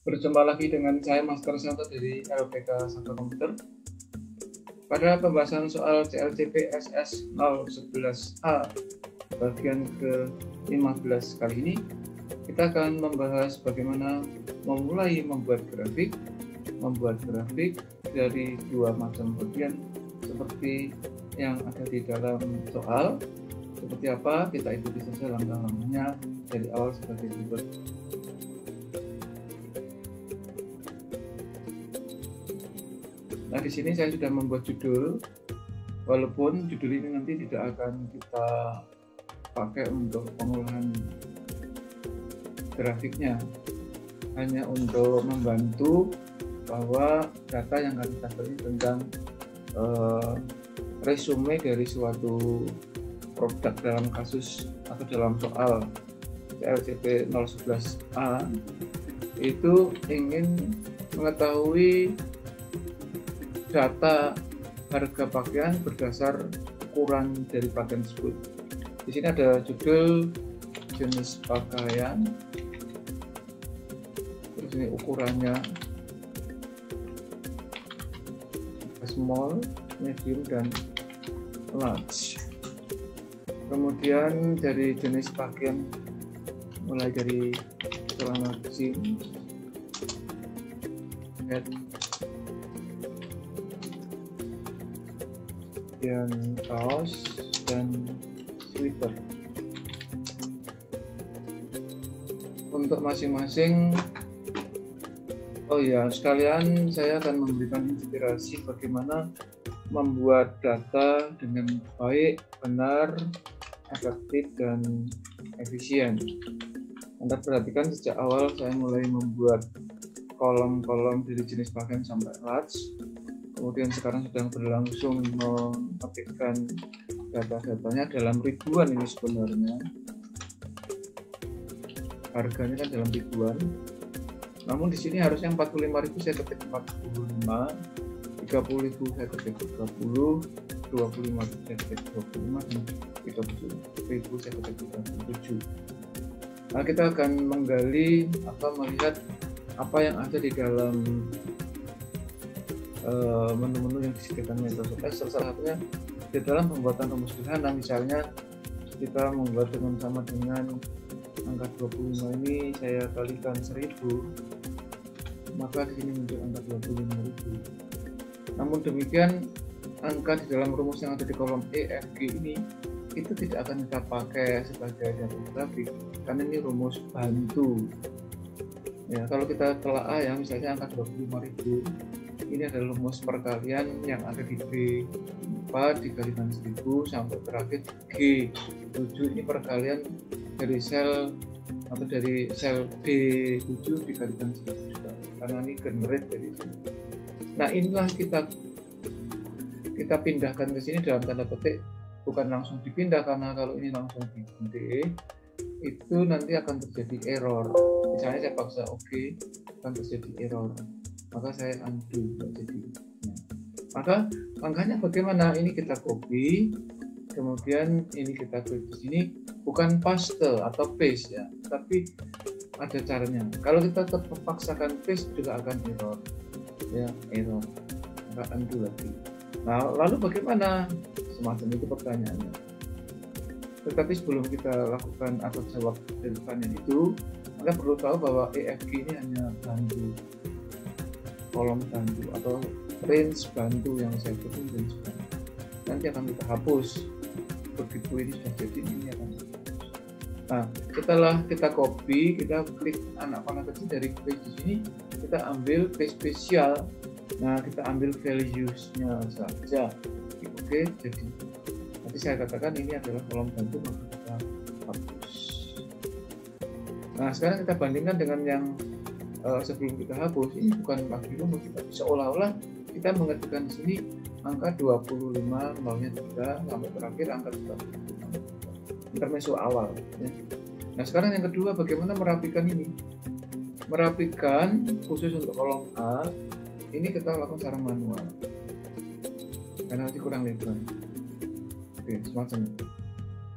Berjumpa lagi dengan saya Master Santo dari LPK Satu Komputer. Pada pembahasan soal CLCP SS 011A bagian ke-15 kali ini, kita akan membahas bagaimana memulai membuat grafik dari dua macam bagian seperti yang ada di dalam soal. Seperti apa, kita ikuti saja langkah-langkahnya dari awal sebagai berikut. Nah, di sini saya sudah membuat judul, walaupun judul ini nanti tidak akan kita pakai untuk pengolahan grafiknya, hanya untuk membantu bahwa data yang akan kita beri tentang resume dari suatu produk dalam kasus atau dalam soal CLCP 011A itu ingin mengetahui data harga pakaian berdasar ukuran dari pakaian tersebut. Di sini ada judul jenis pakaian, terus ini ukurannya small, medium, dan large. Kemudian dari jenis pakaian mulai dari celana jeans, head, dan kaos, dan sweater. Untuk masing-masing, sekalian saya akan memberikan inspirasi bagaimana membuat data dengan baik, benar, efektif, dan efisien. Anda perhatikan sejak awal saya mulai membuat kolom-kolom dari jenis pakaian sampai large. Kemudian sekarang sedang berlangsung mengetikkan data-datanya dalam ribuan ini sebenarnya. Harganya kan dalam ribuan. Namun di sini harusnya 45.000 saya ketik 45, 30.000 saya ketik 30, 25.000 saya ketik 25, dan 30.000 saya ketik 37. Nah, kita akan melihat apa yang ada di dalam menu-menu yang disediakan Microsoft Excel. Salah satunya di dalam pembuatan rumus sederhana, misalnya kita membuat sama dengan angka 25 ini saya kalikan 1000, maka di sini muncul angka 25.000. Namun demikian, angka di dalam rumus yang ada di kolom EFG ini itu tidak akan kita pakai sebagai data grafik karena ini rumus bantu. Ya, kalau kita telah ya, misalnya angka 25.000 ini adalah rumus perkalian yang ada di B4 dikalikan 1000 sampai terakhir G7, ini perkalian dari sel D7 dikalikan 1000 juga, karena ini generate dari sini. Nah, inilah kita pindahkan ke sini dalam tanda petik, bukan langsung dipindah, karena kalau ini langsung di D itu nanti akan terjadi error. Misalnya saya paksa OK, akan terjadi error, maka saya undo, jadi. Maka makanya bagaimana, ini kita copy, kemudian ini kita klik di sini, bukan paste atau paste ya, tapi ada caranya. Kalau kita tetap paksakan paste juga akan error, ya, error, maka undo lagi. Nah, lalu bagaimana? Semacam itu pertanyaannya. Tetapi sebelum kita lakukan atau jawab dari pertanyaan itu, Anda perlu tahu bahwa EFG ini hanya bantu, kolom bantu atau range bantu yang saya sebut range bantu. Nanti akan kita hapus. Begitu ini sudah jadi, ini akan kita hapus. Nah, setelah kita copy, kita klik anak panah kecil dari page di sini, kita ambil page spesial. Nah, kita ambil values-nya saja. Oke, jadi nanti saya katakan ini adalah kolom bantu, maka kita hapus. Nah, sekarang kita bandingkan dengan yang sebelum kita hapus. Ini bukan lagi rumus, tapi seolah-olah kita mengetikkan di sini angka 25, nolnya 3, sampai terakhir angka 35. Intermezzo awal. Ya. Nah, sekarang yang kedua, bagaimana merapikan ini? Merapikan khusus untuk kolom A, ini kita lakukan secara manual, karena nanti kurang lebar. Oke, semacam itu.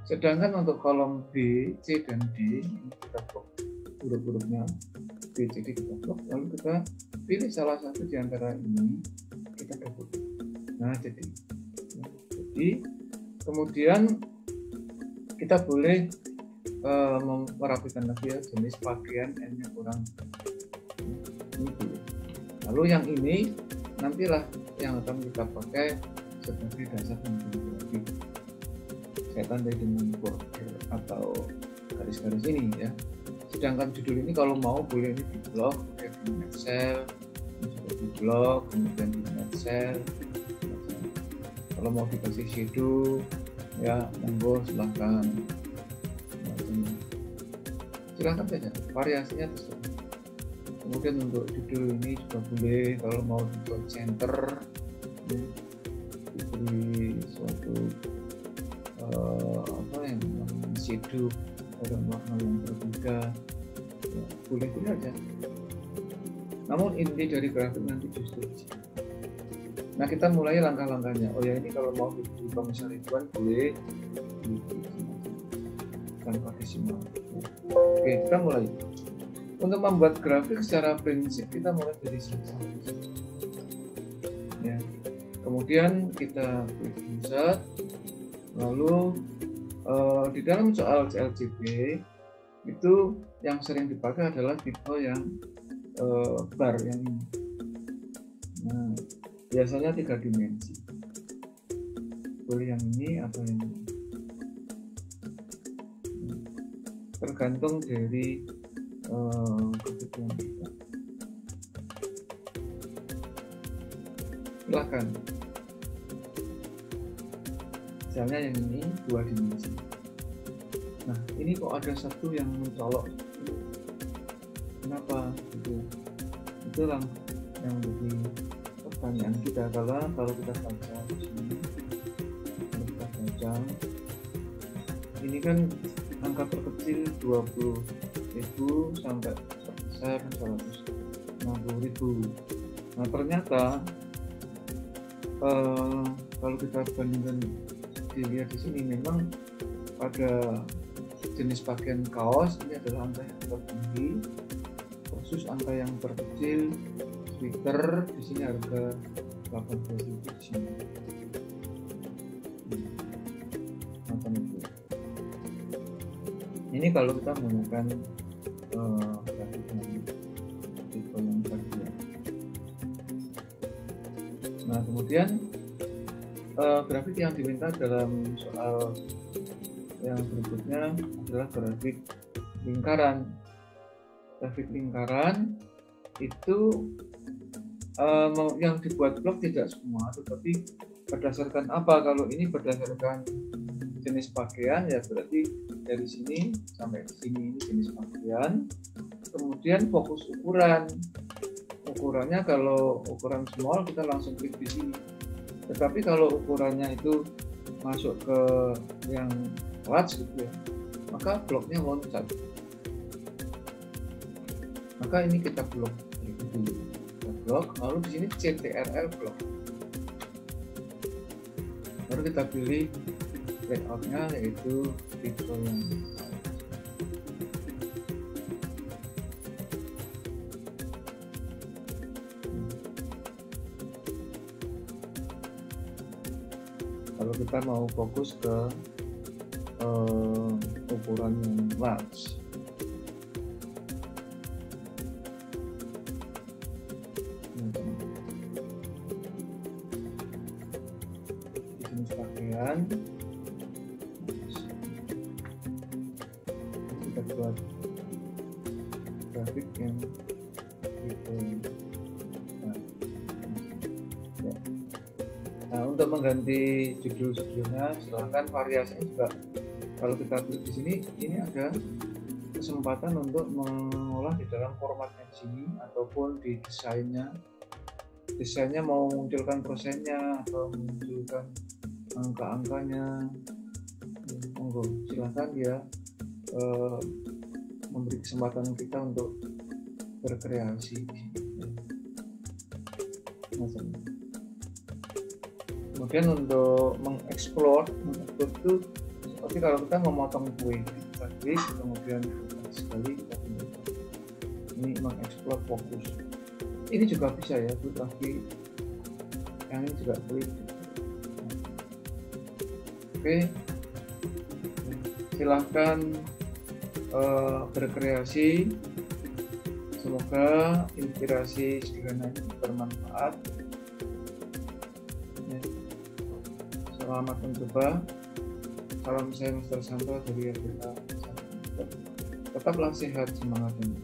Sedangkan untuk kolom B, C, dan D, ini kita blok huruf-hurufnya. B, C, D kita blok, lalu kita pilih salah satu di antara ini, kita double. Nah, jadi kemudian kita boleh merapikan lagi ya, jenis pakaian N-nya kurang ini boleh. Lalu yang ini nantilah yang akan kita pakai sebagai dasar membentuk grafik. Saya tandai dengan border atau garis-garis ini ya. Sedangkan judul ini kalau mau boleh ini di blok, di Excel, di blok, kemudian di Excel. Kalau mau dikasih shadow ya monggo silahkan saja, variasinya terserah. Kemudian untuk judul ini juga boleh, kalau mau dibuat center diberi suatu yang shadow pada warna yang berbeda ya, boleh aja. Namun inti dari grafik nanti justru di sini. Nah, kita mulai langkah-langkahnya. Oh ya, ini kalau mau di komisar ribuan boleh tanpa desimal. Oke, kita mulai. Untuk membuat grafik secara prinsip kita mulai dari sini. Ya. Kemudian kita klik insert. Lalu di dalam soal CLCP itu yang sering dipakai adalah tipe yang bar yang ini. Nah, biasanya 3 dimensi. Boleh yang ini atau yang ini. Tergantung dari kebutuhan kita. Silahkan. Misalnya yang ini 2 dimensi. Nah, ini kok ada satu yang mencolok. Kenapa? Itu yang menjadi pertanyaan kita. Kalau kita baca di sini, kalau kita baca ini kan angka terkecil 20.000 sampai terbesar 160.000. Nah, ternyata kalau kita bandingkan dilihat di sini, memang pada jenis pakaian kaos ini adalah angka yang tertinggi versus angka yang terkecil sweater. Di sini harga 18.000 di sini. Macam itu. Ini kalau kita menggunakan grafik tipe yang tadi ya. Nah, kemudian grafik yang diminta dalam soal yang berikutnya adalah grafik lingkaran. Grafik lingkaran itu yang dibuat blok tidak semua, tetapi berdasarkan apa? Kalau ini berdasarkan jenis pakaian ya berarti dari sini sampai ke sini ini jenis pakaian. Kemudian fokus ukuran. Ukurannya kalau ukuran small kita langsung klik di sini. Tetapi kalau ukurannya itu masuk ke yang large gitu ya, maka bloknya loncat. Maka ini kita blok dulu. Kita blok, lalu di sini CTRL blok. Baru kita pilih layoutnya yaitu tipe yang kalau kita mau fokus ke ukuran yang large. Jenis pakaian kita buat grafik yang gitu. Nah, untuk mengganti judul-judulnya silahkan, variasinya juga kalau kita klik di sini, ini ada kesempatan untuk mengolah di dalam formatnya di sini ataupun di desainnya mau munculkan persennya atau munculkan angka-angkanya, monggo silahkan ya, memberi kesempatan kita untuk berkreasi di sini. Kemudian untuk mengeksplor itu seperti kalau kita memotong kue, kita klik kemudian sekali kita tinggalkan. ini mengeksplor fokus. Ini juga bisa ya, klik lagi. Yang ini juga klik. Oke, silahkan berkreasi. Semoga inspirasi sederhana ini bermanfaat. Selamat mencoba. Salam saya Master Santo dari RPK. Tetaplah sehat, semangat dan